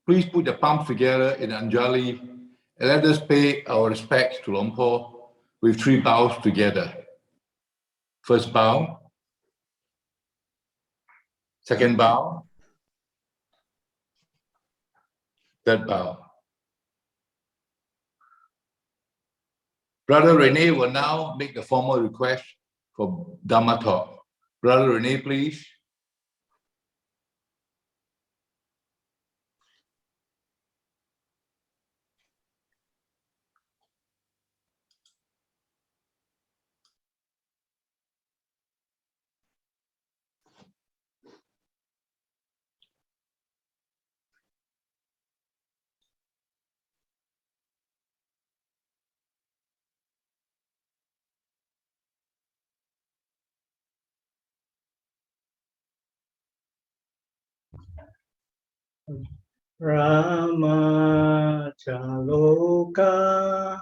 Please put the palms together in Anjali and let us pay our respects to Luang Por with 3 bows together. First bow, second bow, third bow. Brother Rene will now make the formal request for Dhamma Talk. Brother Rene, please. Rama Chaloka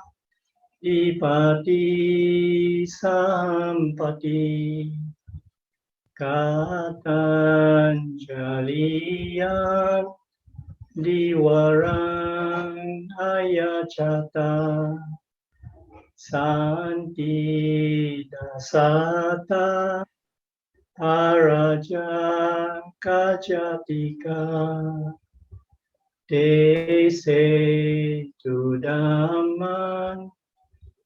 Ipati Sampati Katanjaliyan Diwarang Ayachata Santi Dasata Araja Kajatika Te se tu Dhamman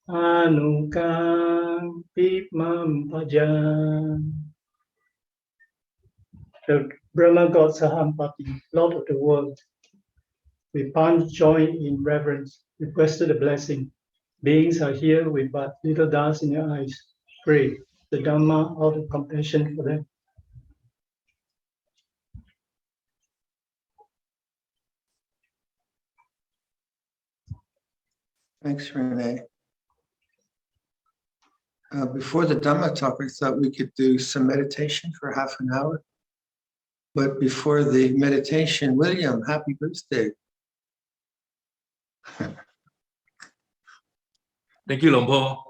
Anukang Pipmam Pajan. The Brahma God Sahampati, Lord of the world, we bound join in reverence, requested a blessing. Beings are here with but little dust in their eyes. Pray the Dhamma out of compassion for them. Thanks, Renee. Before the Dhamma talk, I thought we could do some meditation for half an hour. But before the meditation, William, happy birthday. Thank you, Luang Por.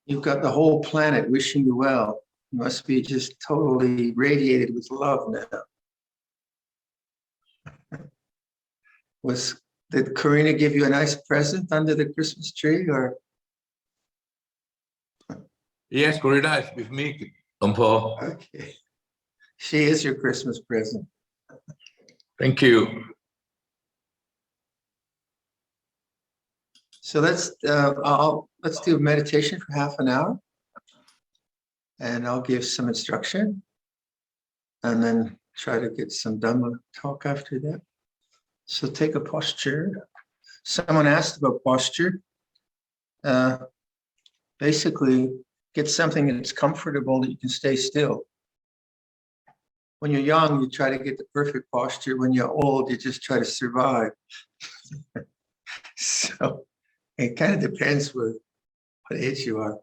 You've got the whole planet wishing you well. You must be just totally radiated with love now. Did Karina give you a nice present under the Christmas tree, or? Yes, Corina is with me, Luang Por. Okay. She is your Christmas present. Thank you. So let's do a meditation for half an hour, and I'll give some instruction, and then try to get some Dhamma talk after that. So take a posture. Someone asked about posture. Basically, get something that's comfortable that you can stay still. When you're young, you try to get the perfect posture. When you're old, you just try to survive. So it kind of depends what age you are.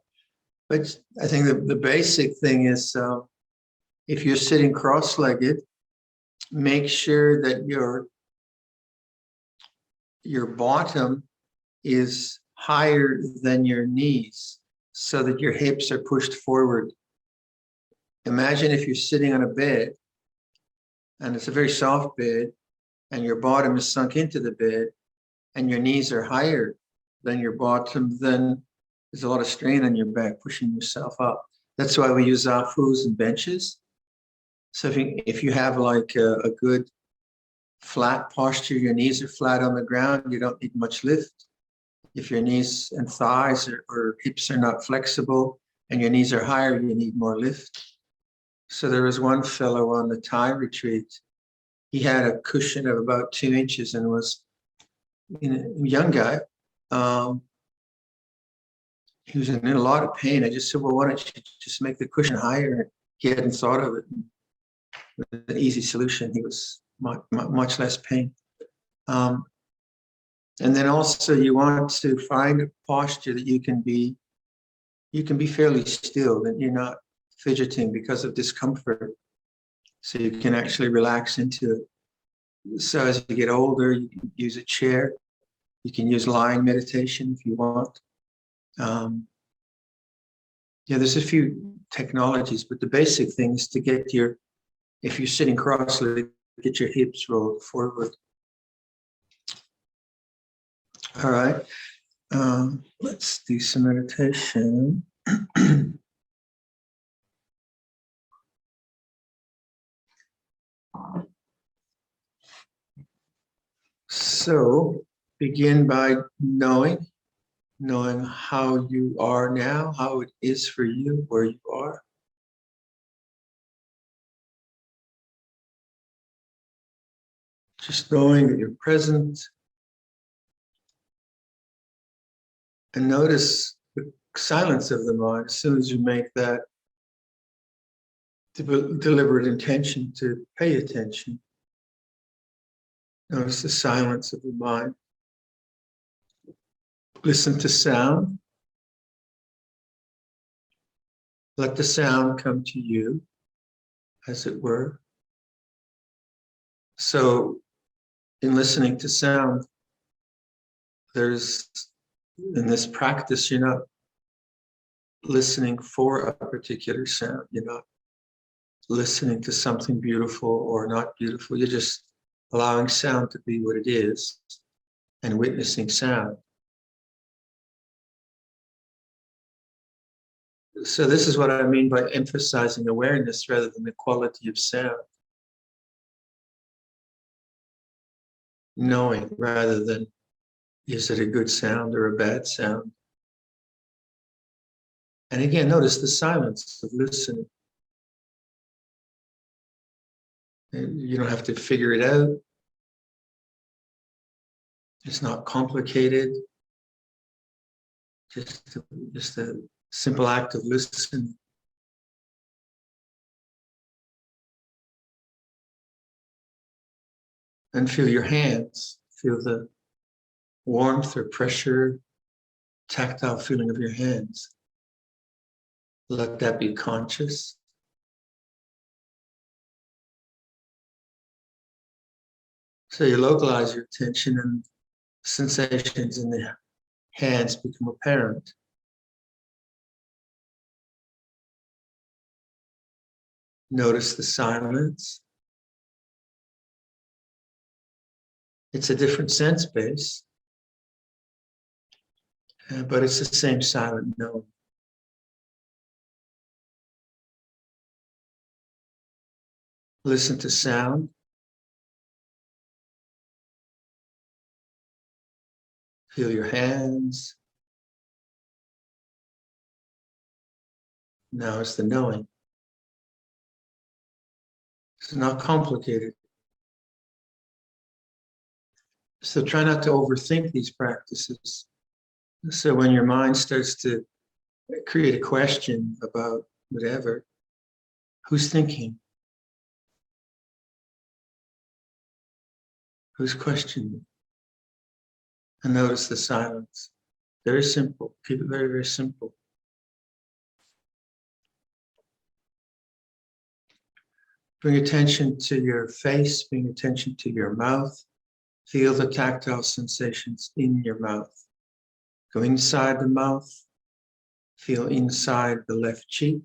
But I think the basic thing is if you're sitting cross-legged, make sure that your bottom is higher than your knees so that your hips are pushed forward. Imagine if you're sitting on a bed and it's a very soft bed and your bottom is sunk into the bed and your knees are higher than your bottom, then there's a lot of strain on your back, pushing yourself up. That's why we use zafus and benches. So if you have like a good flat posture, your knees are flat on the ground, you don't need much lift. If your knees and thighs or hips are not flexible and your knees are higher, you need more lift. So there was one fellow on the Thai retreat. He had a cushion of about 2 inches and was a young guy. He was in a lot of pain. I just said, well, why don't you just make the cushion higher? He hadn't thought of it. It was an easy solution. He was much less pain. And then also you want to find a posture that you can be fairly still, that you're not fidgeting because of discomfort. So you can actually relax into it. So as you get older, you can use a chair. You can use lying meditation if you want. There's a few technologies, but the basic thing is to get if you're sitting cross-legged, get your hips rolled forward. All right. Let's do some meditation. So begin by knowing how you are now, how it is for you, where you are. Just knowing that you're present. And notice the silence of the mind as soon as you make that deliberate intention to pay attention. Notice the silence of the mind. Listen to sound. Let the sound come to you, as it were. So, in listening to sound, in this practice, you're not listening for a particular sound. You're not listening to something beautiful or not beautiful. You're just allowing sound to be what it is and witnessing sound. So this is what I mean by emphasizing awareness rather than the quality of sound. Knowing rather than is it a good sound or a bad sound. And again, notice the silence of listening. And you don't have to figure it out. It's not complicated. Just a simple act of listening. And feel your hands. Feel the warmth or pressure, tactile feeling of your hands. Let that be conscious. So you localize your attention and sensations in the hands become apparent. Notice the silence. It's a different sense base, but it's the same silent knowing. Listen to sound. Feel your hands. Now it's the knowing. It's not complicated. So try not to overthink these practices. So when your mind starts to create a question about whatever, who's thinking? Who's questioning? And notice the silence. Very simple. Keep it very, very simple. Bring attention to your face, bring attention to your mouth. Feel the tactile sensations in your mouth. Go inside the mouth. Feel inside the left cheek.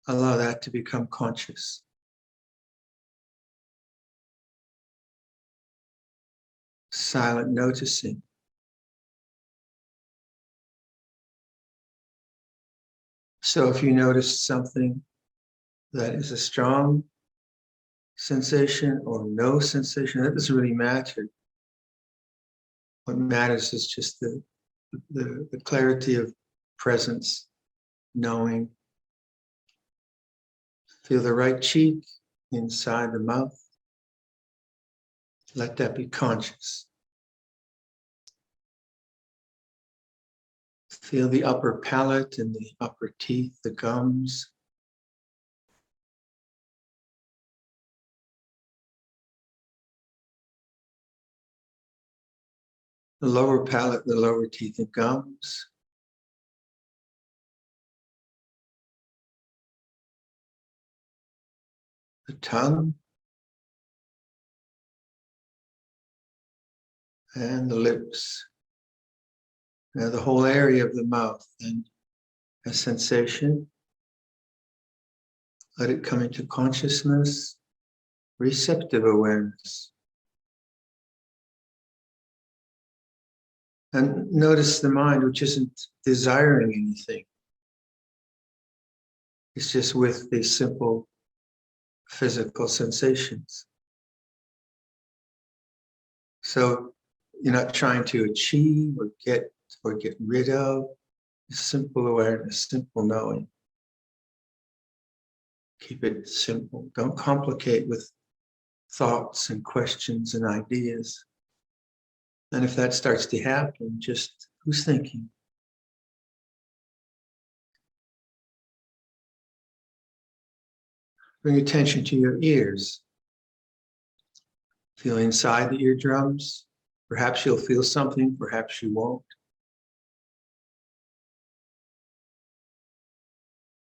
Allow that to become conscious. Silent noticing. So if you notice something that is a strong sensation or no sensation, that doesn't really matter. What matters is just the clarity of presence, knowing. Feel the right cheek inside the mouth. Let that be conscious. Feel the upper palate and the upper teeth, the gums. The lower palate, the lower teeth and gums. The tongue. And the lips. Now the whole area of the mouth and a sensation. Let it come into consciousness, receptive awareness. And notice the mind, which isn't desiring anything. It's just with these simple physical sensations. So you're not trying to achieve or get rid of. Simple awareness, simple knowing. Keep it simple. Don't complicate with thoughts and questions and ideas. And if that starts to happen, just who's thinking? Bring attention to your ears. Feel inside the eardrums. Perhaps you'll feel something, perhaps you won't.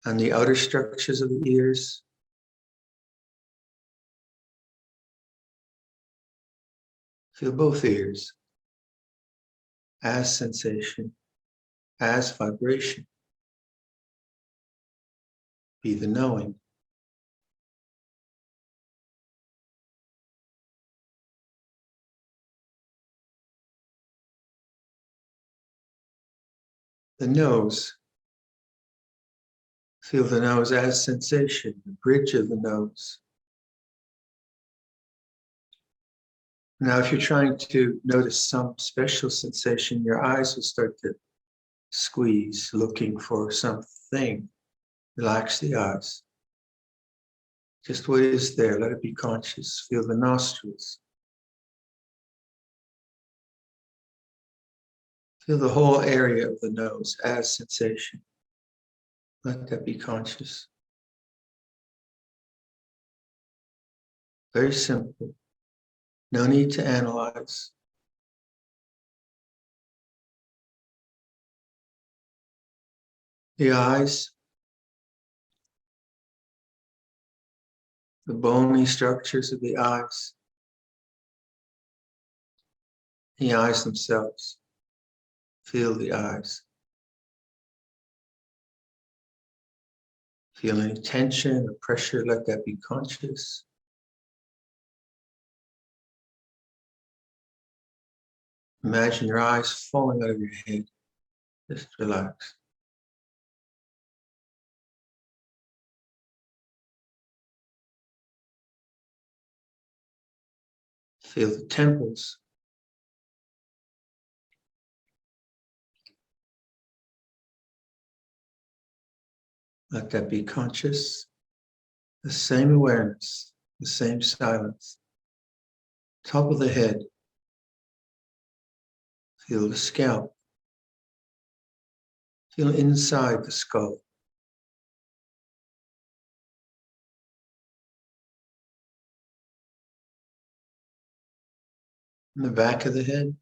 And the outer structures of the ears. Feel both ears as sensation, as vibration. Be the knowing. The nose. Feel the nose as sensation, the bridge of the nose. Now, if you're trying to notice some special sensation, your eyes will start to squeeze, looking for something. Relax the eyes. Just what is there, let it be conscious. Feel the nostrils. Feel the whole area of the nose as sensation. Let that be conscious. Very simple. No need to analyze. The eyes, the bony structures of the eyes themselves. Feel the eyes. Feel any tension or pressure, let that be conscious. Imagine your eyes falling out of your head. Just relax. Feel the temples. Let that be conscious. The same awareness, the same silence. Top of the head. Feel the scalp. Feel inside the skull. In the back of the head.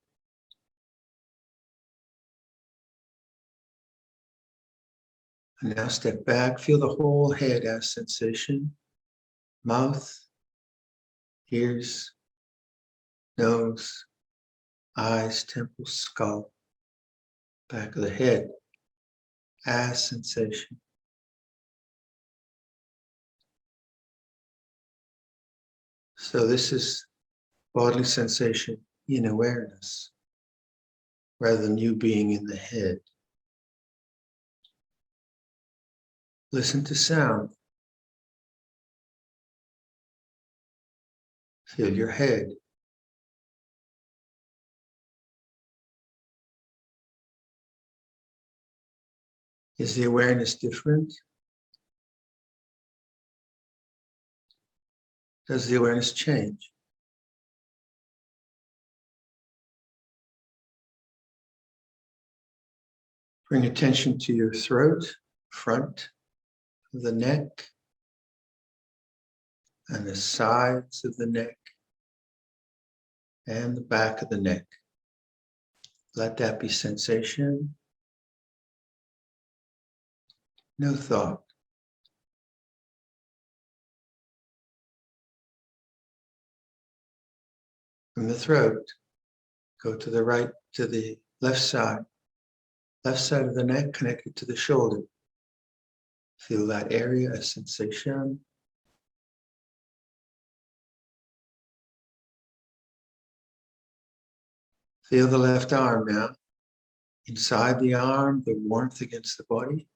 And now step back, feel the whole head as sensation. Mouth, ears, nose, eyes, temples, skull. Back of the head as sensation. So this is bodily sensation in awareness, rather than you being in the head. Listen to sound. Feel your head. Is the awareness different? Does the awareness change? Bring attention to your throat, front of the neck, and the sides of the neck, and the back of the neck. Let that be sensation. No thought. From the throat, go to the right, to the left side of the neck connected to the shoulder. Feel that area as sensation. Feel the left arm now, Inside the arm, the warmth against the body.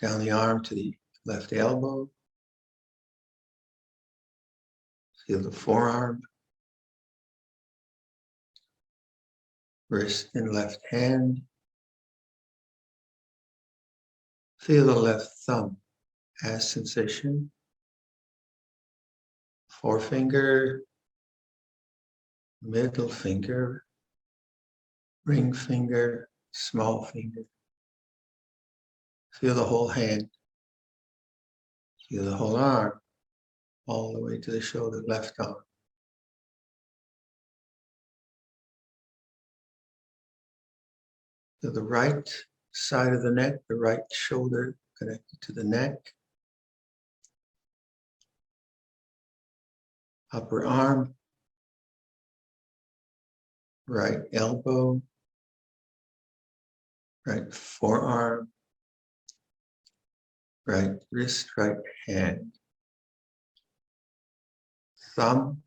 Down the arm to the left elbow. Feel the forearm. Wrist and left hand. Feel the left thumb as sensation. Forefinger, middle finger, ring finger, small finger. Feel the whole hand. Feel the whole arm, all the way to the shoulder, left arm. Feel the right side of the neck, the right shoulder connected to the neck. Upper arm, right elbow, right forearm, right wrist, right hand. Thumb,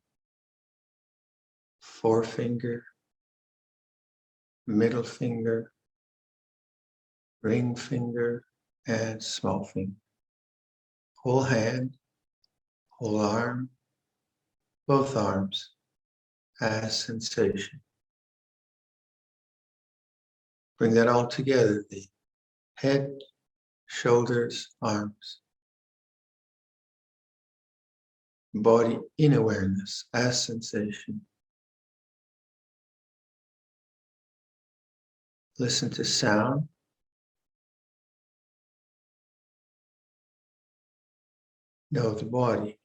forefinger, middle finger, ring finger, and small finger. Whole hand, whole arm, both arms as sensation. Bring that all together, the head, shoulders, arms. Body in awareness as sensation. Listen to sound. Know the body.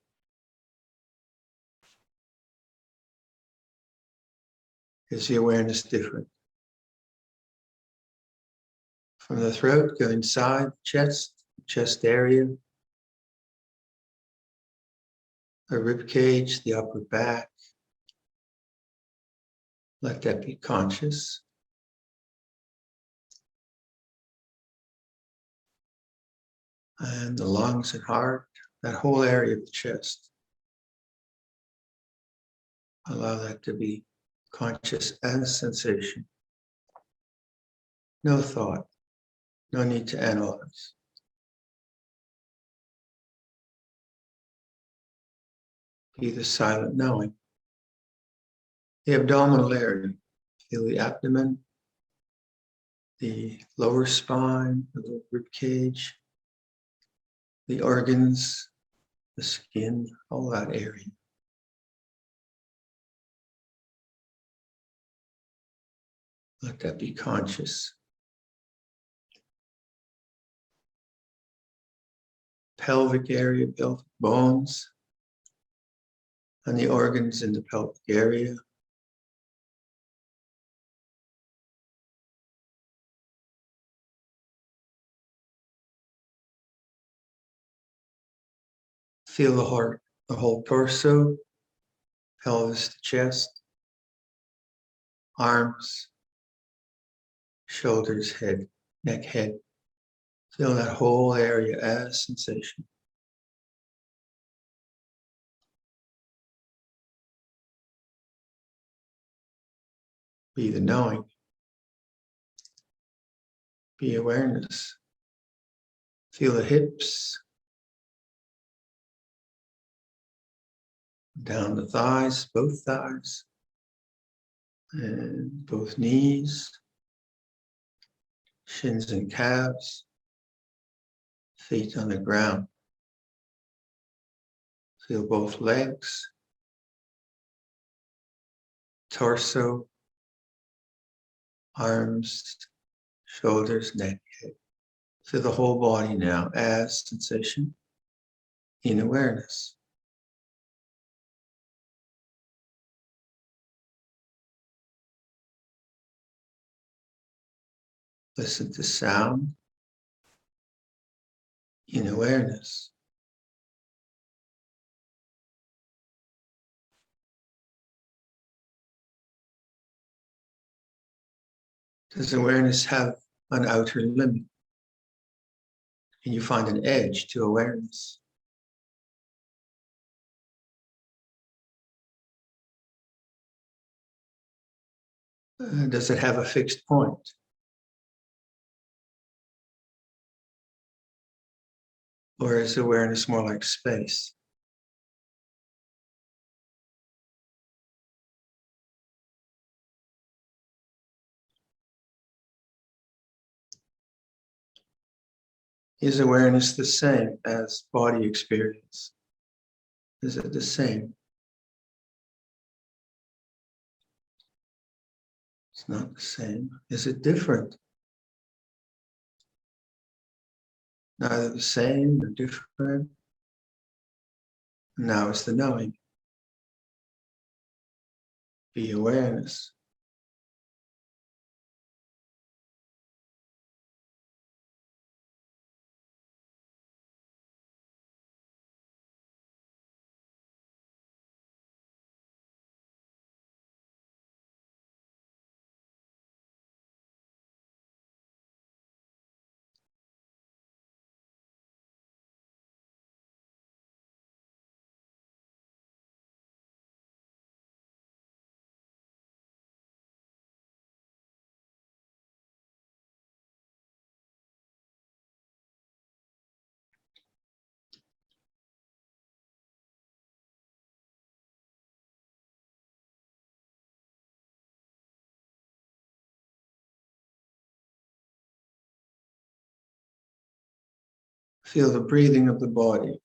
Is the awareness different? From the throat, go inside the chest area, the rib cage, the upper back. Let that be conscious. And the lungs and heart, that whole area of the chest. Allow that to be conscious as sensation. No thought, no need to analyze. Be the silent knowing. The abdominal area, feel the abdomen, the lower spine, the little rib cage, the organs, the skin, all that area. Let that be conscious. Pelvic area, pelvic bones, and the organs in the pelvic area. Feel the whole torso, pelvis to chest, arms, shoulders, head, neck, head. Feel that whole area as sensation. Be the knowing. Be awareness. Feel the hips, down the thighs, and both knees, shins and calves, feet on the ground. Feel both legs, torso, arms, shoulders, neck, head. Feel the whole body now as sensation in awareness. Listen to sound in awareness. Does awareness have an outer limit? Can you find an edge to awareness? Does it have a fixed point? Or is awareness more like space? Is awareness the same as body experience? Is it the same? It's not the same. Is it different? Neither the same nor different. Now it's the knowing. Be awareness. Feel the breathing of the body.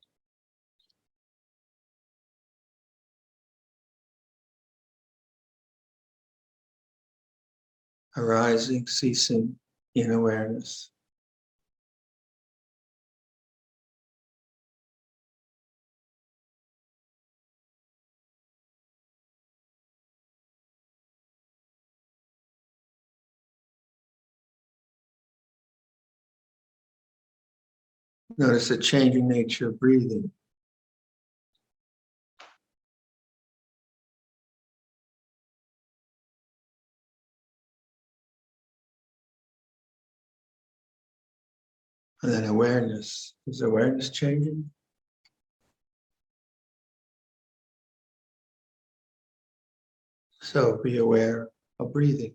Arising, ceasing in awareness. Notice the changing nature of breathing. And then awareness. Is awareness changing? So be aware of breathing.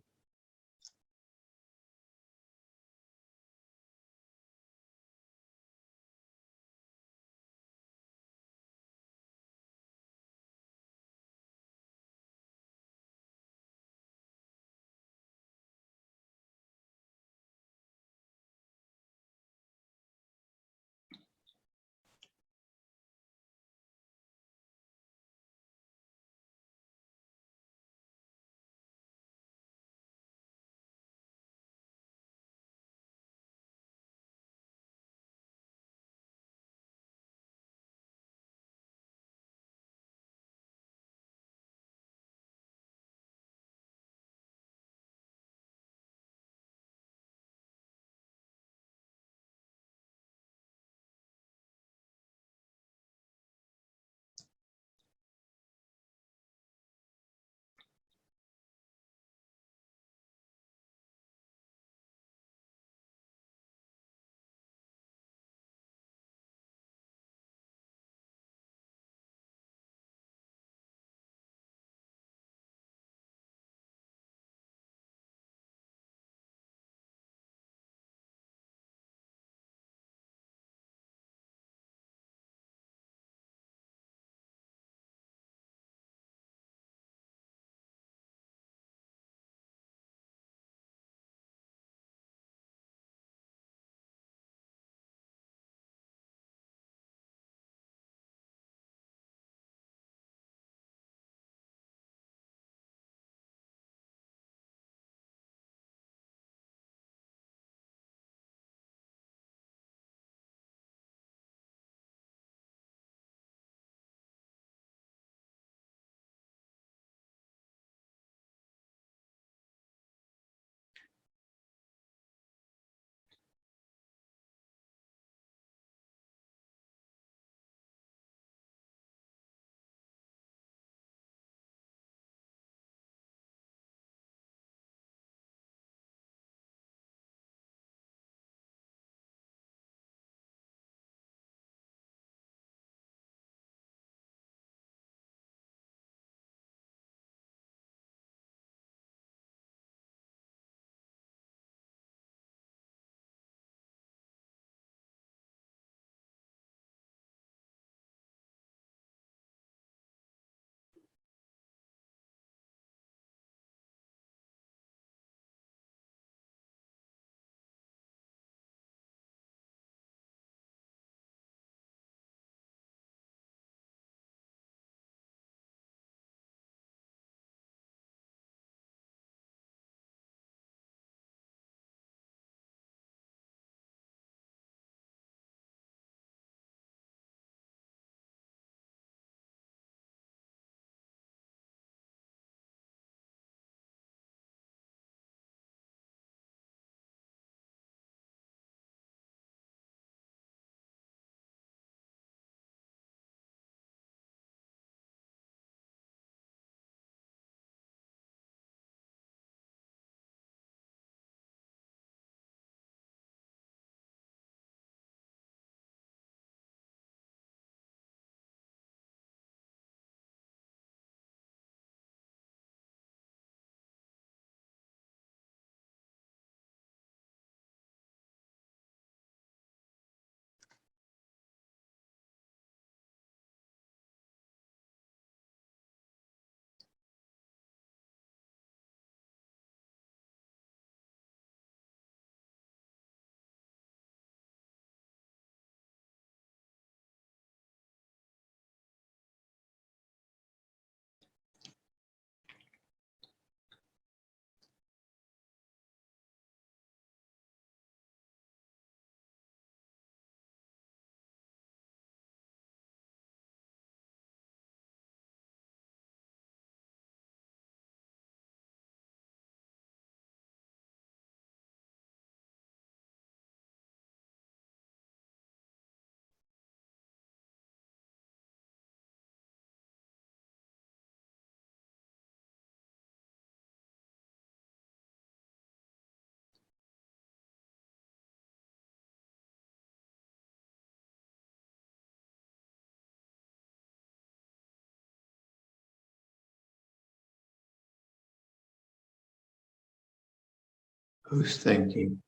Who's thinking?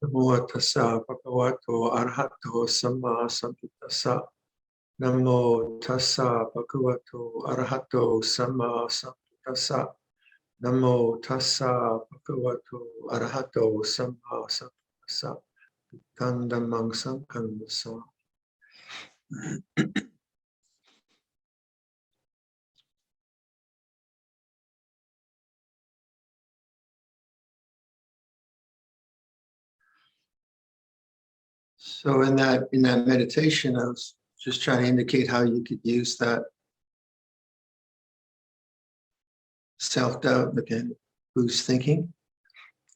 Namo tassa bhagavato arahato samma sambuddhassa. Namo tassa bhagavato arahato samma sambuddhassa. Namo tassa bhagavato arahato samma sambuddhassa. Tandamang sangham. So in that meditation, I was just trying to indicate how you could use that self-doubt again, who's thinking,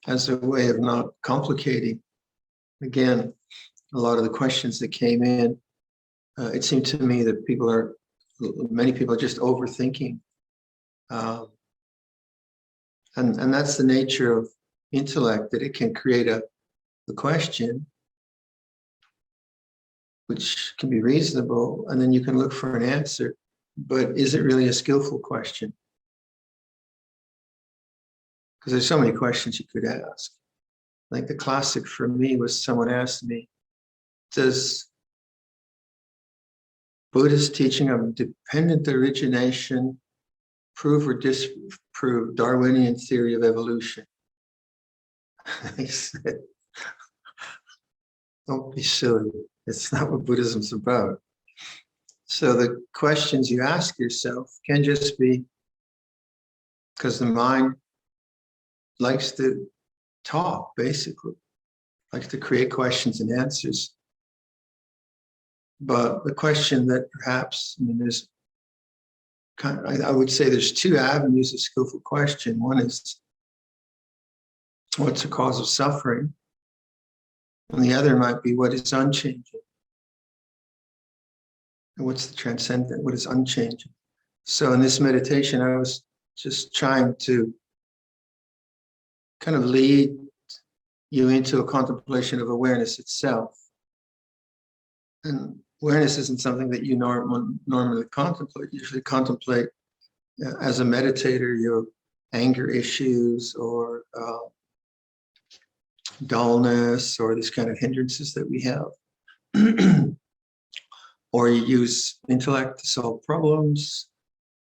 as a way of not complicating. Again, a lot of the questions that came in, it seemed to me that many people are just overthinking. And that's the nature of intellect, that it can create a question which can be reasonable, and then you can look for an answer, but is it really a skillful question? Because there's so many questions you could ask. Like the classic for me was, someone asked me, does Buddha's teaching of dependent origination prove or disprove Darwinian theory of evolution? I said, don't be silly. It's not what Buddhism's about. So the questions you ask yourself can just be, because the mind likes to talk, basically, likes to create questions and answers. But the question that perhaps, there's I would say there's two avenues of skillful question. One is, what's the cause of suffering? And the other might be, what is unchanging? And what's the transcendent? What is unchanging? So in this meditation, I was just trying to kind of lead you into a contemplation of awareness itself. And awareness isn't something that you normally contemplate. You usually contemplate, as a meditator, your anger issues or dullness or these kind of hindrances that we have. Or you use intellect to solve problems,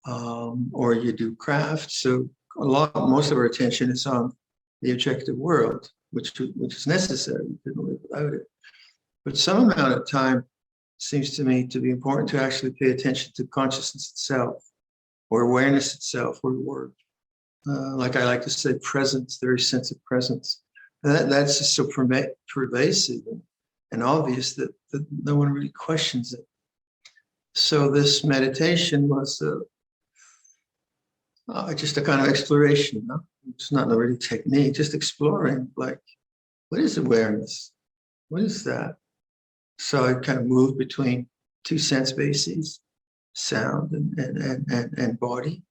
or you do craft. So most of our attention is on the objective world, which is necessary. You couldn't live without it. But some amount of time seems to me to be important to actually pay attention to consciousness itself, or awareness itself, or like I like to say, presence, the very sense of presence. That's just so pervasive and obvious that no one really questions it. So this meditation was just a kind of exploration. No? It's not really technique, just exploring, like, what is awareness? What is that? So I kind of moved between two sense bases, sound and body.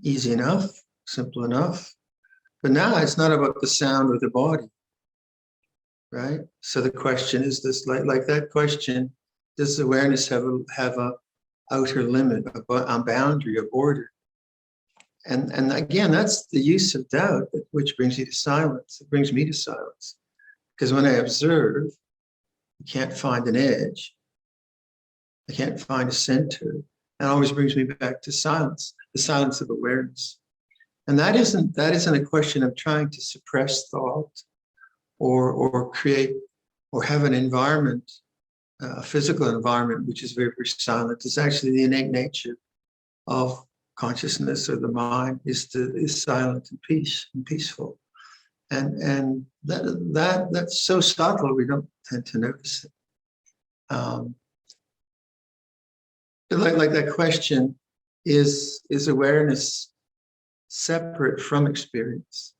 Easy enough, simple enough. But now it's not about the sound or the body, right? So the question is this, like that question, does awareness have a outer limit, a boundary, a border? And again, that's the use of doubt, which brings you to silence. It brings me to silence. Because when I observe, I can't find an edge. I can't find a center. That always brings me back to silence, the silence of awareness. And that isn't a question of trying to suppress thought or create or have an environment, a physical environment, which is very, very silent. It's actually the innate nature of consciousness or the mind is silent and peaceful. And that's so subtle we don't tend to notice it. Like that question, is awareness separate from experience?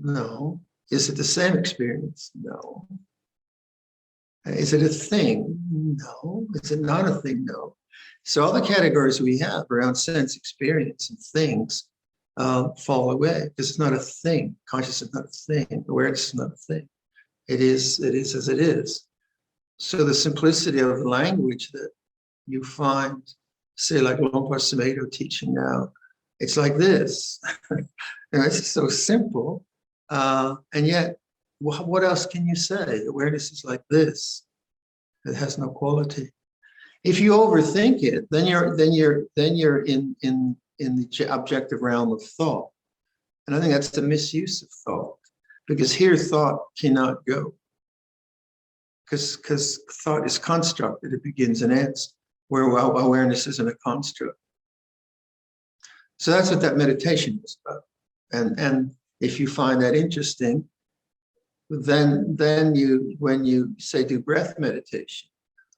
No. Is it the same experience? No. Is it a thing? No. Is it not a thing? No. So all the categories we have around sense experience and things fall away because it's not a thing. Consciousness is not a thing. Awareness is not a thing. It is as it is. So the simplicity of the language that you find, say, like Luang Por teaching now, it's like this. It's so simple, and yet, what else can you say? Awareness is like this. It has no quality. If you overthink it, then you're in the objective realm of thought, and I think that's the misuse of thought, because here thought cannot go, because thought is constructed. It begins and ends, where awareness isn't a construct. So that's what that meditation is about. And if you find that interesting, then you, when you say do breath meditation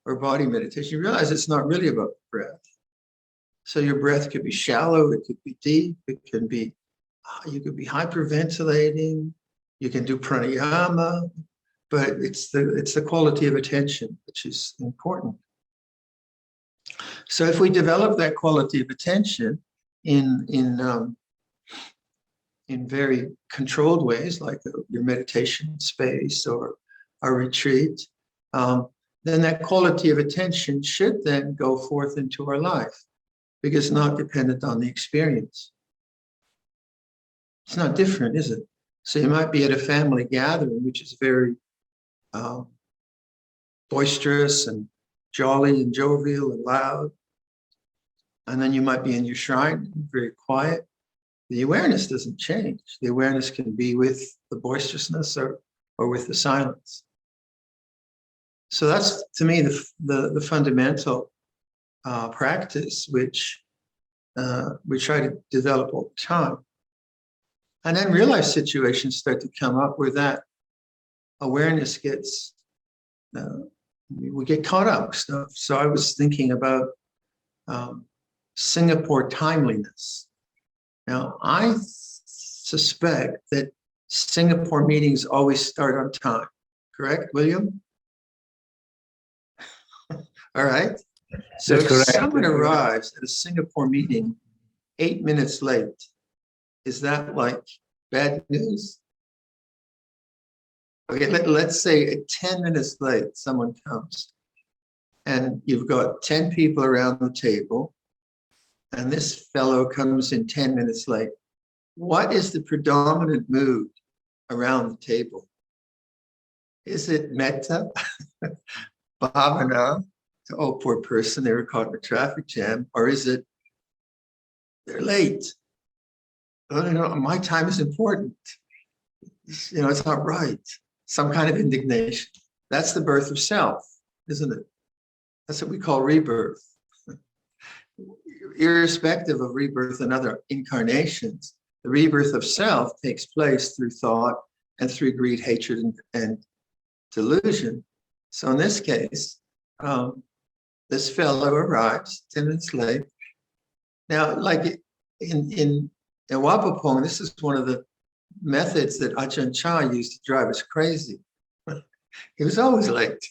or body meditation, you realize it's not really about the breath. So your breath could be shallow, it could be deep, it can be, you could be hyperventilating, you can do pranayama, but it's the quality of attention which is important. So if we develop that quality of attention in very controlled ways, like your meditation space or a retreat, then that quality of attention should then go forth into our life, because it's not dependent on the experience. It's not different, is it? So you might be at a family gathering, which is very boisterous and jolly and jovial and loud. And then you might be in your shrine, very quiet. The awareness doesn't change. The awareness can be with the boisterousness or with the silence. So that's, to me, the fundamental practice which we try to develop all the time. And then real life situations start to come up where that awareness gets, we get caught up with stuff. So I was thinking about Singapore timeliness. Now, I suspect that Singapore meetings always start on time, correct, William? All right. So if someone arrives at a Singapore meeting 8 minutes late, is that like bad news? Okay, let's say at 10 minutes late, someone comes and you've got 10 people around the table and this fellow comes in 10 minutes late. What is the predominant mood around the table? Is it metta, bhavana, oh, poor person, they were caught in a traffic jam, or is it they're late? Oh, no, my time is important. It's not right. Some kind of indignation. That's the birth of self, isn't it? That's what we call rebirth. Irrespective of rebirth and other incarnations, the rebirth of self takes place through thought and through greed, hatred, and delusion. So in this case, this fellow arrives 10 minutes late. Now, like in Wapapong, this is one of the methods that Ajahn Chah used to drive us crazy. He was always late,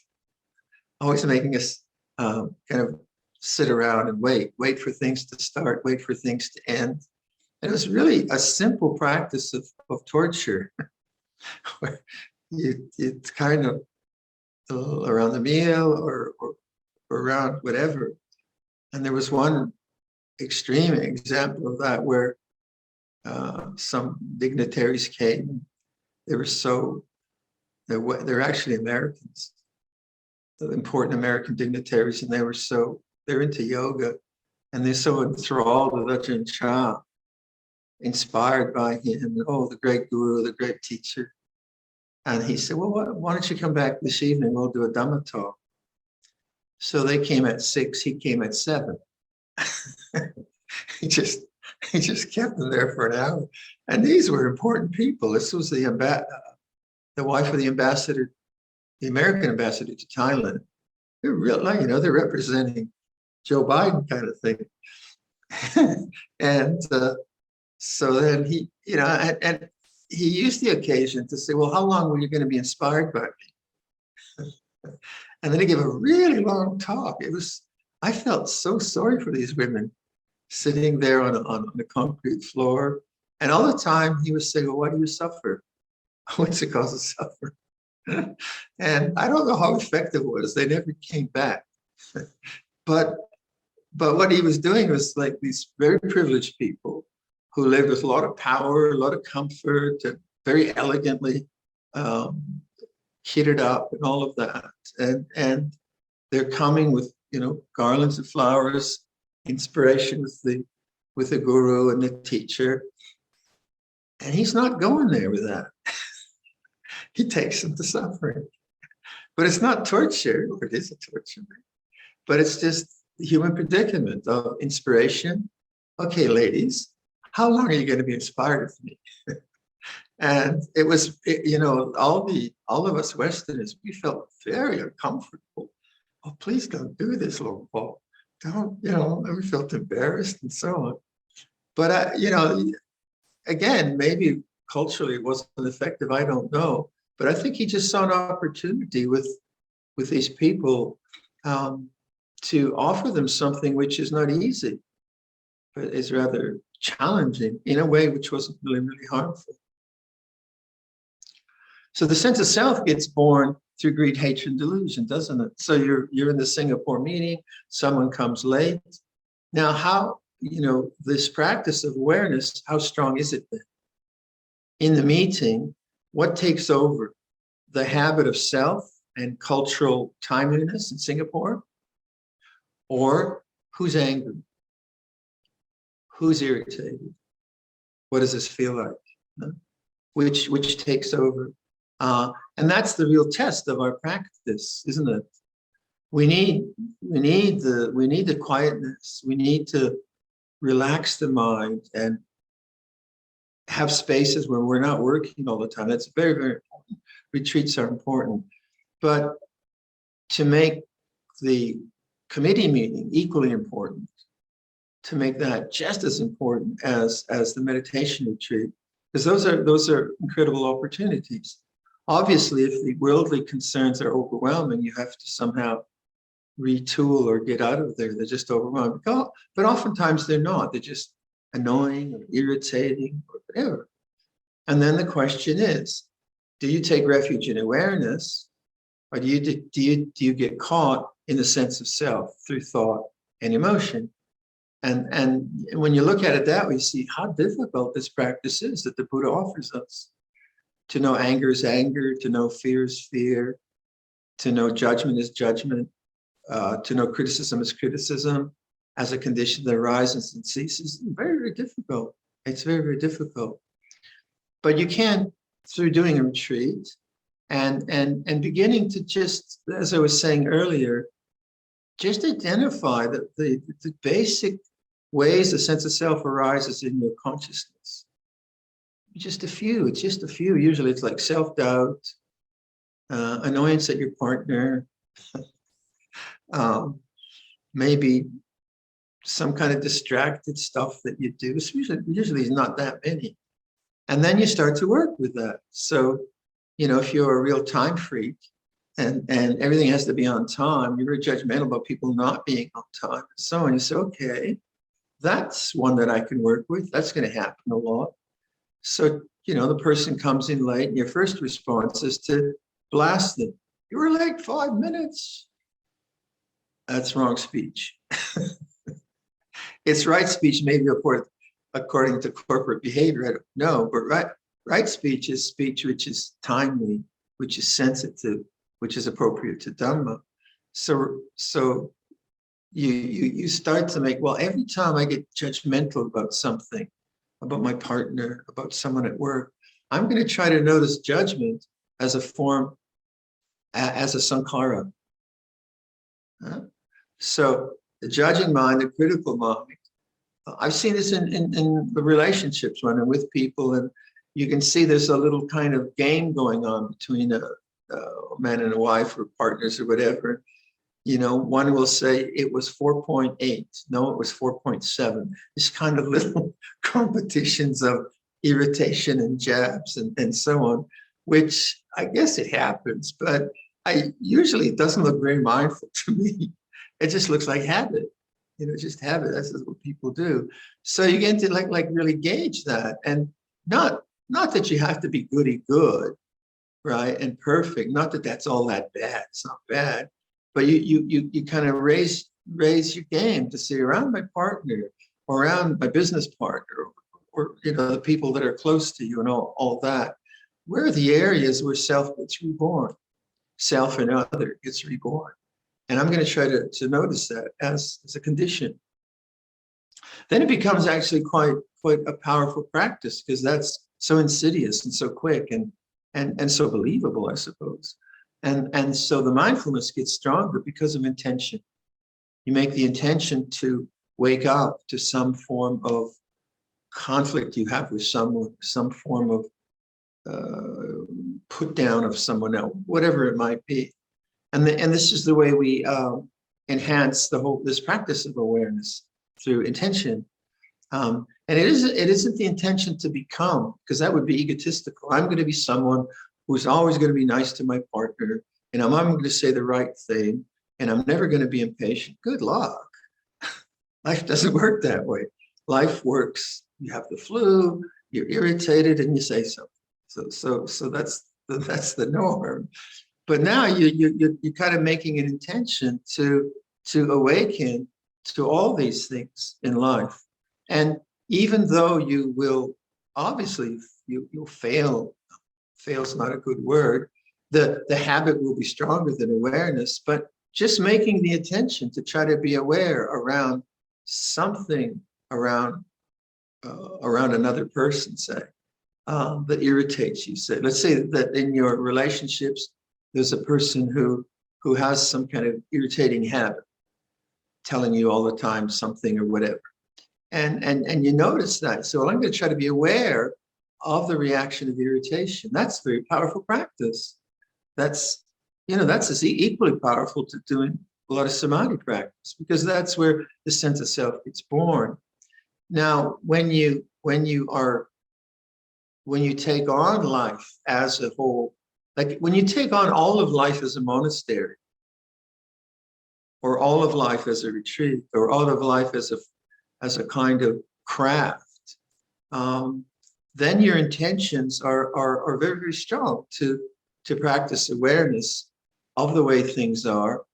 always making us kind of sit around and wait for things to start, wait for things to end. And it was really a simple practice of torture, where it's kind of around the meal or around whatever. And there was one extreme example of that where some dignitaries came. They're actually Americans, important American dignitaries, and they're into yoga, and they're so enthralled with Ajahn Chah, inspired by him. Oh, the great guru, the great teacher. And he said, well, why don't you come back this evening? We'll do a Dhamma Talk. So they came at 6, he came at 7. He just kept them there for an hour. And these were important people. This was the wife of the ambassador, the American ambassador to Thailand. They're real, they're representing Joe Biden kind of thing. And so then he, and he used the occasion to say, well, how long were you going to be inspired by me? And then he gave a really long talk. I felt so sorry for these women sitting there on a concrete floor And all the time he was saying, well, why do you suffer? What's the cause of suffering? And I don't know how effective it was. They never came back. But what he was doing was like these very privileged people who lived with a lot of power, a lot of comfort, and very elegantly kitted up and all of that. And they're coming with, garlands of flowers, inspiration with the guru and the teacher. And he's not going there with that. He takes them to suffering. But it's not torture, or it is a torture, but it's just the human predicament of inspiration. Okay, ladies, how long are you going to be inspired with me? And it was, all of us Westerners, we felt very uncomfortable. Oh, please don't do this, Luang Por. Don't, and we felt embarrassed and so on. But, again, maybe culturally it wasn't effective, I don't know. But I think he just saw an opportunity with these people to offer them something which is not easy, but is rather challenging in a way which wasn't really harmful. So the sense of self gets born through greed, hatred, and delusion, doesn't it? So you're in the Singapore meeting, someone comes late. Now, how, this practice of awareness, how strong is it then? In the meeting, what takes over? The habit of self and cultural timeliness in Singapore? Or who's angry? Who's irritated? What does this feel like? Which takes over? And that's the real test of our practice, isn't it? We need the quietness. We need to relax the mind and have spaces where we're not working all the time. That's very, very important. Retreats are important. But to make the committee meeting equally important, to make that just as important as the meditation retreat, because those are incredible opportunities. Obviously, if the worldly concerns are overwhelming, you have to somehow retool or get out of there. They're just overwhelming. But oftentimes they're not. They're just annoying or irritating or whatever. And then the question is, do you take refuge in awareness, or do you get caught in the sense of self through thought and emotion? And when you look at it that way, you see how difficult this practice is that the Buddha offers us. To know anger is anger, to know fear is fear, to know judgment is judgment, to know criticism is criticism as a condition that arises and ceases. Very, very difficult. It's very, very difficult. But you can, through doing a retreat and beginning to just, as I was saying earlier, just identify the basic ways the sense of self arises in your consciousness. Just a few. It's just a few. Usually it's like self-doubt, annoyance at your partner, maybe some kind of distracted stuff that you do. It's usually not that many. And then you start to work with that. So, if you're a real time freak and everything has to be on time, you're very judgmental about people not being on time and so on. You say, okay, that's one that I can work with. That's going to happen a lot. So, the person comes in late and your first response is to blast them. You were late 5 minutes. That's wrong speech. It's right speech, maybe according to corporate behavior. I don't know, but right speech is speech which is timely, which is sensitive, which is appropriate to Dhamma. So you start to make, well, every time I get judgmental about something, about my partner, about someone at work, I'm going to try to notice judgment as a form, as a sankhara. So the judging mind, the critical mind, I've seen this in the relationships when I'm with people, and you can see there's a little kind of game going on between a man and a wife or partners or whatever. One will say it was 4.8. No, it was 4.7. This kind of little competitions of irritation and jabs and so on, which I guess it happens, but usually it doesn't look very mindful to me. It just looks like habit. just have it. That's what people do. So you get to like really gauge that, and not that you have to be goody good, right, and perfect. Not that that's all that bad. It's not bad, but you kind of raise your game to see around my partner, or around my business partner, or the people that are close to you, and all that. Where are the areas where self gets reborn? Self and other gets reborn. And I'm going to try to notice that as a condition. Then it becomes actually quite a powerful practice, because that's so insidious and so quick and so believable, I suppose. And so the mindfulness gets stronger because of intention. You make the intention to wake up to some form of conflict you have with someone, some form of put down of someone else, whatever it might be. And this is the way we enhance this practice of awareness, through intention. And it isn't the intention to become, because that would be egotistical. I'm going to be someone who's always going to be nice to my partner, and I'm going to say the right thing, and I'm never going to be impatient. Good luck. Life doesn't work that way. Life works. You have the flu, you're irritated, and you say something. So that's the norm. But now you're kind of making an intention to awaken to all these things in life. And even though you will, obviously, you'll fail. Fail's not a good word. The habit will be stronger than awareness, but just making the attention to try to be aware around something, around another person, say, that irritates you. Say, let's say that in your relationships, there's a person who has some kind of irritating habit, telling you all the time something or whatever. And you notice that. So I'm going to try to be aware of the reaction of irritation. That's very powerful practice. That's as equally powerful to doing a lot of samadhi practice, because that's where the sense of self gets born. Now, when you take on life as a whole, like when you take on all of life as a monastery, or all of life as a retreat, or all of life as a kind of craft, then your intentions are very, very strong to practice awareness of the way things are,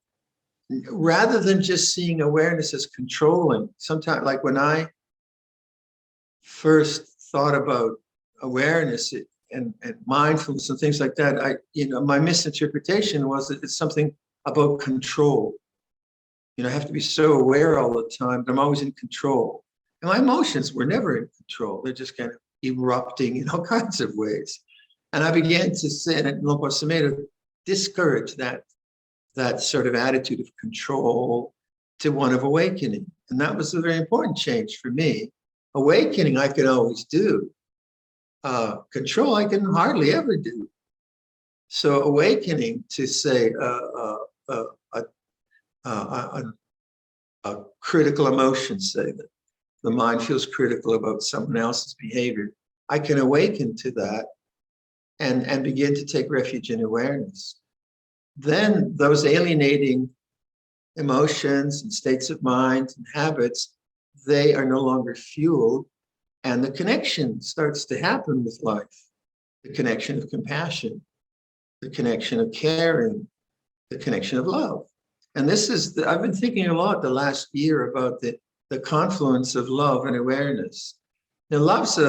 rather than just seeing awareness as controlling. Sometimes, like when I first thought about awareness and mindfulness and things like that, my misinterpretation was that it's something about control. I have to be so aware all the time that I'm always in control. And my emotions were never in control. They're just kind of erupting in all kinds of ways. And I began to say, and Luang Por to discourage that sort of attitude of control to one of awakening. And that was a very important change for me. Awakening, I could always do. Control, I can hardly ever do. So awakening to say a critical emotion, say that the mind feels critical about someone else's behavior, I can awaken to that and begin to take refuge in awareness. Then those alienating emotions and states of mind and habits, they are no longer fueled, and the connection starts to happen with life. The connection of compassion, the connection of caring, the connection of love. And this is, I've been thinking a lot the last year about the confluence of love and awareness. Now, love's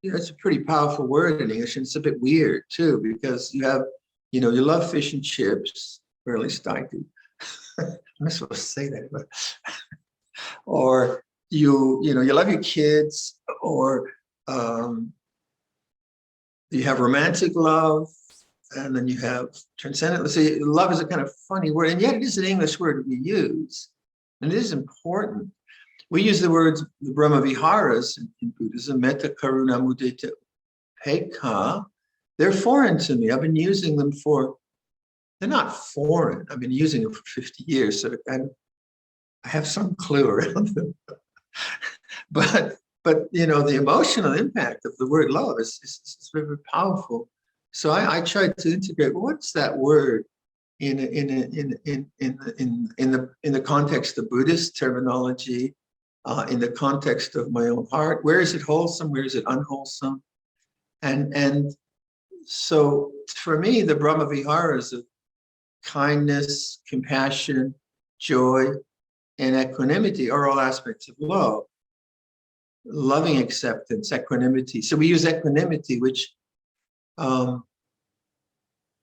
it's a pretty powerful word in English, and it's a bit weird too, because you have, you love fish and chips, or at least I do. I'm not supposed to say that, but or you love your kids, or you have romantic love, and then you have transcendent. See, love is a kind of funny word, and yet it is an English word we use, and it is important. We use the words, the Brahma Viharas in Buddhism, metta, karuna, mudita, upekkha. They're foreign to me. I've been using them they're not foreign. I've been using them for 50 years, so I have some clue around them. But the emotional impact of the word love is very, very powerful. So I tried to integrate, what's that word in the context of Buddhist terminology, in the context of my own heart. Where is it wholesome? Where is it unwholesome? And so for me, the Brahma Viharas of kindness, compassion, joy, and equanimity are all aspects of love. Loving acceptance, equanimity. So we use equanimity, which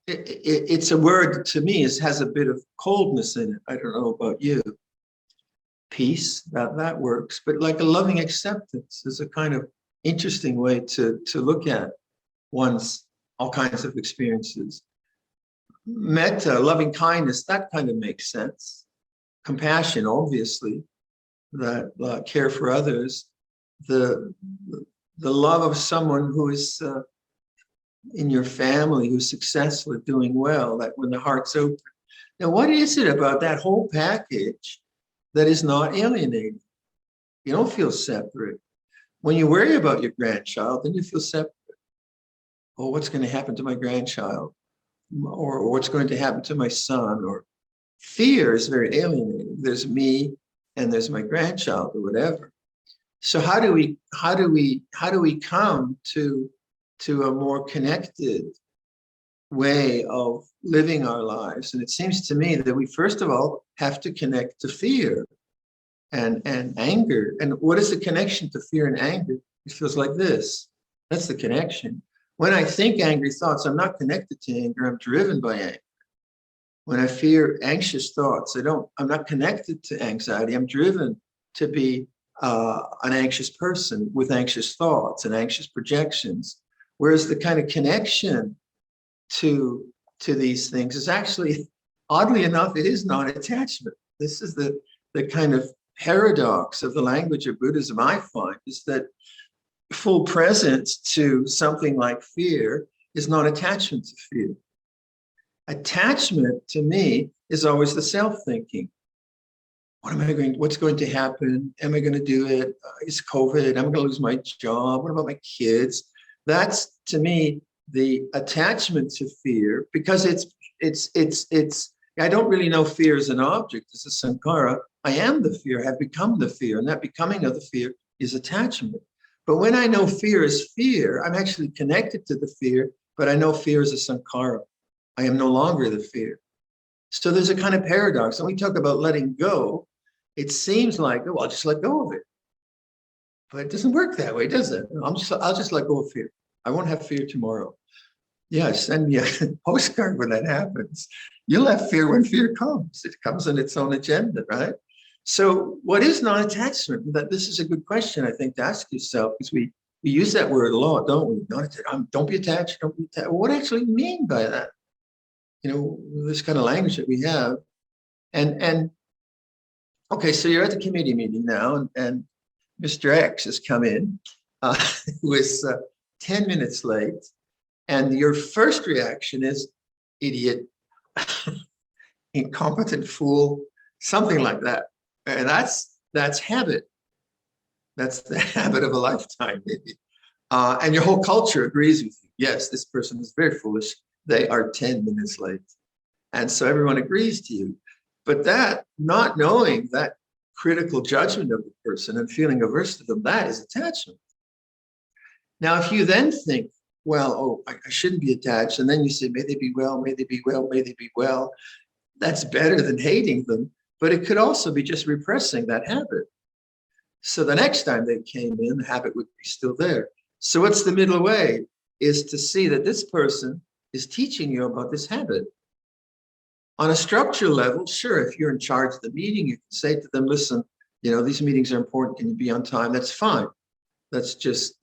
it's a word to me has a bit of coldness in it. I don't know about you. Peace, that works, but like a loving acceptance is a kind of interesting way to look at one's all kinds of experiences. Metta, loving kindness, that kind of makes sense. Compassion, obviously, that care for others. The love of someone who is in your family, who's successful at doing well, that when the heart's open. Now, what is it about that whole package that is not alienating? You don't feel separate. When you worry about your grandchild, then you feel separate. Oh, what's going to happen to my grandchild? Or what's going to happen to my son? Or fear is very alienating. There's me and there's my grandchild or whatever. So how do we come to a more connected way of living our lives? And it seems to me that we first of all have to connect to fear and anger. And what is the connection to fear and anger? It feels like this. That's the connection. When I think angry thoughts, I'm not connected to anger, I'm driven by anger. When I fear anxious thoughts, I'm not connected to anxiety, I'm driven to be an anxious person with anxious thoughts and anxious projections. Whereas the kind of connection to these things is actually, oddly enough, it is non-attachment. This is the kind of paradox of the language of Buddhism, I find, is that full presence to something like fear is non-attachment to fear. Attachment to me is always the self-thinking. What's going to happen? Am I going to do it? It's COVID. I'm going to lose my job. What about my kids? That's to me the attachment to fear, because I don't really know fear as an object, as a sankhara. I am the fear, I have become the fear, and that becoming of the fear is attachment. But when I know fear is fear, I'm actually connected to the fear, but I know fear is a sankhara. I am no longer the fear. So there's a kind of paradox. When we talk about letting go, it seems like, oh, I'll just let go of it. But it doesn't work that way, does it? I'll just let go of fear. I won't have fear tomorrow. Yeah, send me a postcard when that happens. You'll have fear when fear comes. It comes on its own agenda, right? So what is non-attachment? This is a good question, I think, to ask yourself, because we use that word a lot, don't we? Don't be attached, don't be attached. What do you actually mean by that? This kind of language that we have. And okay, so you're at the committee meeting now, and Mr. X has come in, who is 10 minutes late, and your first reaction is idiot, incompetent fool, something like that. And that's habit. That's the habit of a lifetime, maybe. And your whole culture agrees with you. Yes, this person is very foolish. They are 10 minutes late. And so everyone agrees to you. But that, not knowing that critical judgment of the person and feeling averse to them, that is attachment. Now, if you then think, well, I shouldn't be attached, and then you say, may they be well, may they be well, may they be well, that's better than hating them. But it could also be just repressing that habit. So the next time they came in, the habit would be still there. So what's the middle way? Is to see that this person is teaching you about this habit. On a structural level, sure, if you're in charge of the meeting, you can say to them, listen, these meetings are important. Can you be on time? That's fine. That's just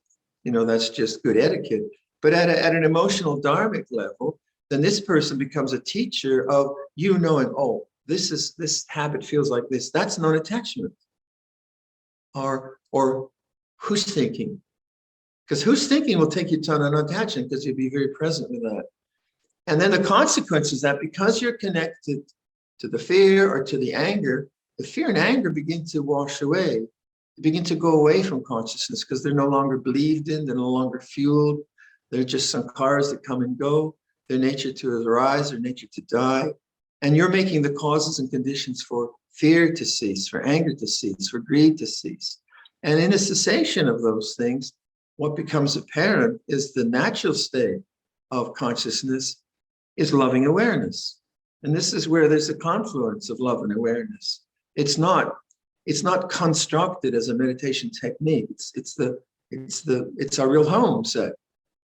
good etiquette. But at an emotional dharmic level, then this person becomes a teacher of knowing, oh, this habit feels like this. That's non-attachment. Or who's thinking? Because who's thinking will take you to non-attachment, because you'll be very present with that. And then the consequence is that because you're connected to the fear or to the anger, the fear and anger begin to wash away. They begin to go away from consciousness because they're no longer believed in, they're no longer fueled. They're just sankharas that come and go. Their nature to arise, their nature to die. And you're making the causes and conditions for fear to cease, for anger to cease, for greed to cease. And in the cessation of those things, what becomes apparent is the natural state of consciousness is loving awareness. And this is where there's a confluence of love and awareness. It's not constructed as a meditation technique. It's our real home set.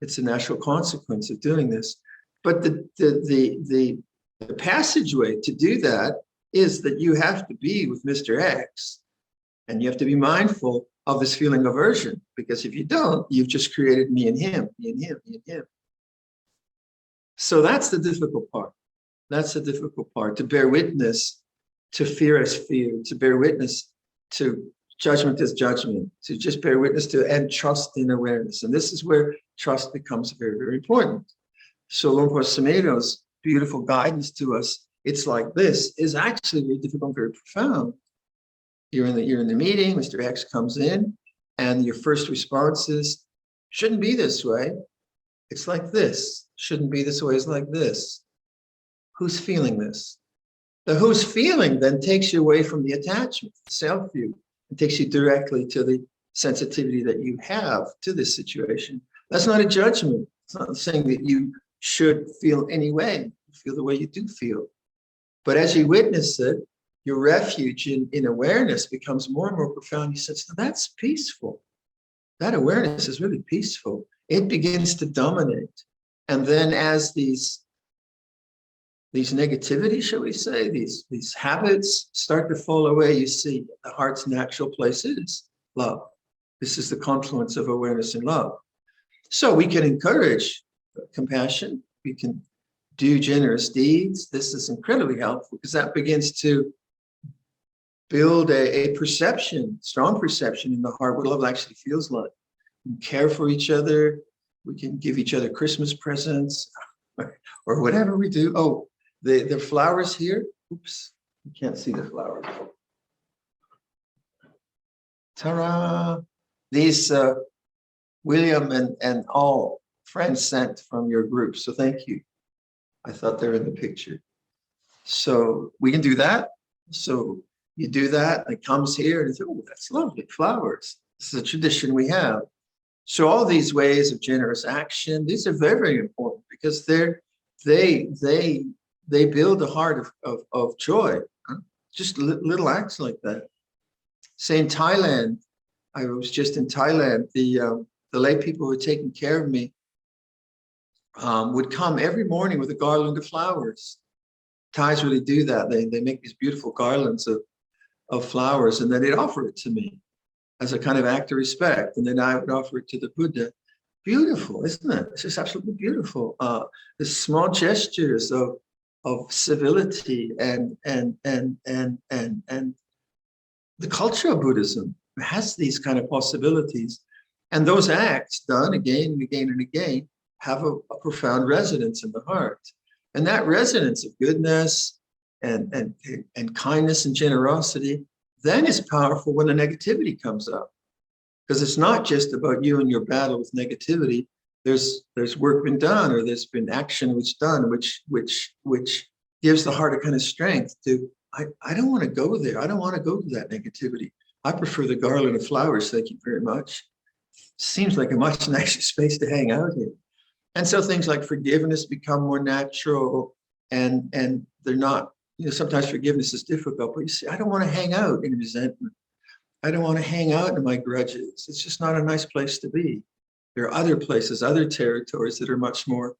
It's a natural consequence of doing this. But the passageway to do that is that you have to be with Mr. X, and you have to be mindful of this feeling of aversion, because if you don't, you've just created me and him, me and him, me and him. So that's the difficult part. That's the difficult part, to bear witness to fear as fear, to bear witness to judgment as judgment, to just bear witness to and trust in awareness. And this is where trust becomes very, very important. So Luang Por Sumedho's beautiful guidance to us, it's like this, is actually very difficult, very profound. You're in the meeting, Mr. X comes in, and your first response is, shouldn't be this way. It's like this. Shouldn't be this way is like this. Who's feeling this? The who's feeling then takes you away from the attachment, the self-view, and takes you directly to the sensitivity that you have to this situation. That's not a judgment. It's not saying that you should feel any way. You feel the way you do feel. But as you witness it, your refuge in awareness becomes more and more profound. You sense, that's peaceful. That awareness is really peaceful. It begins to dominate. And then as these negativity, shall we say, these habits start to fall away, you see the heart's natural place is love. This is the confluence of awareness and love. So we can encourage compassion. We can do generous deeds. This is incredibly helpful because that begins to build a perception, strong perception in the heart what love actually feels like. We can care for each other. We can give each other Christmas presents or whatever we do. Oh, the flowers here. Oops, you can't see the flowers. Ta-ra! These William and all friends sent from your group. So thank you. I thought they were in the picture. So we can do that. So you do that, and it comes here, and it's, oh, that's lovely, flowers. This is a tradition we have. So all these ways of generous action, these are very, very important because they build a heart of joy. Just little acts like that. Say in Thailand, I was just in Thailand, the lay people who were taking care of me would come every morning with a garland of flowers. Thais really do that. They make these beautiful garlands of flowers, and then they'd offer it to me as a kind of act of respect. And then I would offer it to the Buddha. Beautiful, isn't it? It's just absolutely beautiful. The small gestures of civility and the culture of Buddhism has these kind of possibilities. And those acts done again and again and again have a profound resonance in the heart. And that resonance of goodness and kindness and generosity then is powerful when the negativity comes up. Because it's not just about you and your battle with negativity. There's work been done, or there's been action which gives the heart a kind of strength to, I don't want to go there. I don't want to go to that negativity. I prefer the garland of flowers, thank you very much. Seems like a much nicer space to hang out in. And so things like forgiveness become more natural, and they're not, sometimes forgiveness is difficult, but you see, I don't want to hang out in resentment. I don't want to hang out in my grudges. It's just not a nice place to be. There are other places, other territories that are much more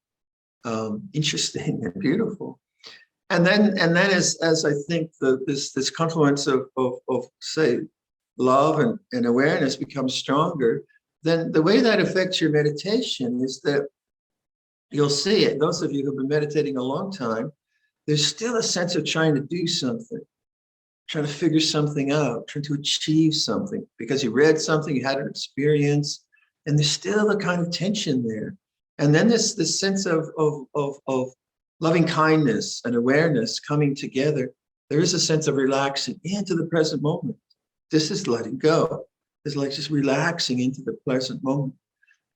interesting and beautiful. And then as I think this confluence of say love and awareness becomes stronger, then the way that affects your meditation is that you'll see it. Those of you who've been meditating a long time, there's still a sense of trying to do something, trying to figure something out, trying to achieve something because you read something, you had an experience, and there's still a kind of tension there. And then this sense of loving kindness and awareness coming together, there is a sense of relaxing into the present moment. This is letting go. It's like just relaxing into the present moment.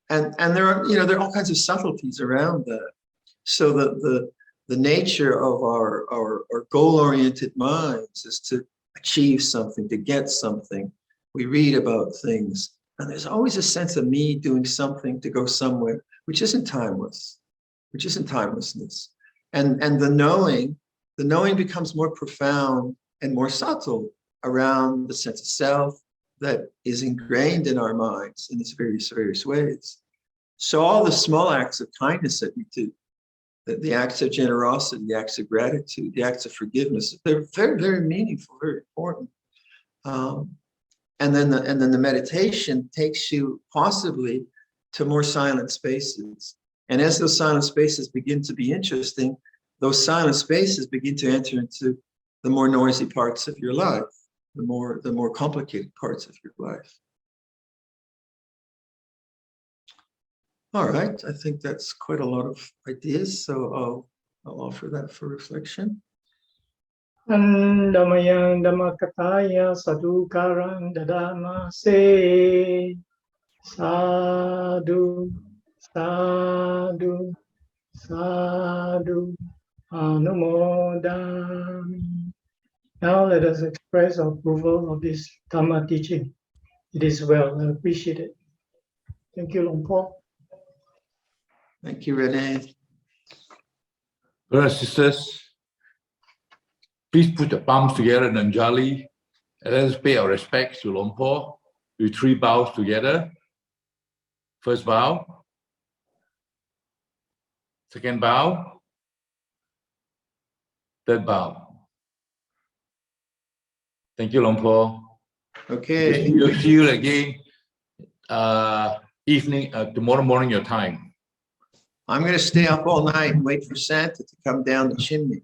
And there are all kinds of subtleties around that. So the nature of our goal-oriented minds is to achieve something, to get something. We read about things, and there's always a sense of me doing something to go somewhere, which isn't timeless, which isn't timelessness. And the knowing becomes more profound and more subtle around the sense of self that is ingrained in our minds in these various ways. So all the small acts of kindness that we do, the acts of generosity, the acts of gratitude, the acts of forgiveness, they're very, very meaningful, very important. And then the meditation takes you possibly to more silent spaces. And as those silent spaces begin to be interesting, those silent spaces begin to enter into the more noisy parts of your life, the more complicated parts of your life. All right, I think that's quite a lot of ideas, so I'll offer that for reflection. Andamayang Dhammakataya Sadhukarang Dadama Se Sadhu Sadhu Sadhu Anumodami. Now let us express our approval of this Dhamma teaching. It is well, I appreciate it. Thank you, Luang Por. Thank you, Renee. Brothers and sisters, please put the palms together in Anjali and let us pay our respects to Luang Por with 3 bows together. First bow. Second bow. Third bow. Thank you, Luang Por. Okay. See you again tomorrow morning your time. I'm going to stay up all night and wait for Santa to come down the chimney.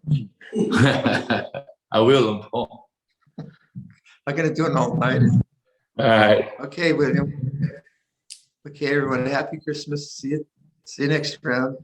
I will, Luang Por. I'm going to do it all night. All right. Okay, William. Okay, everyone. Happy Christmas. See you next round.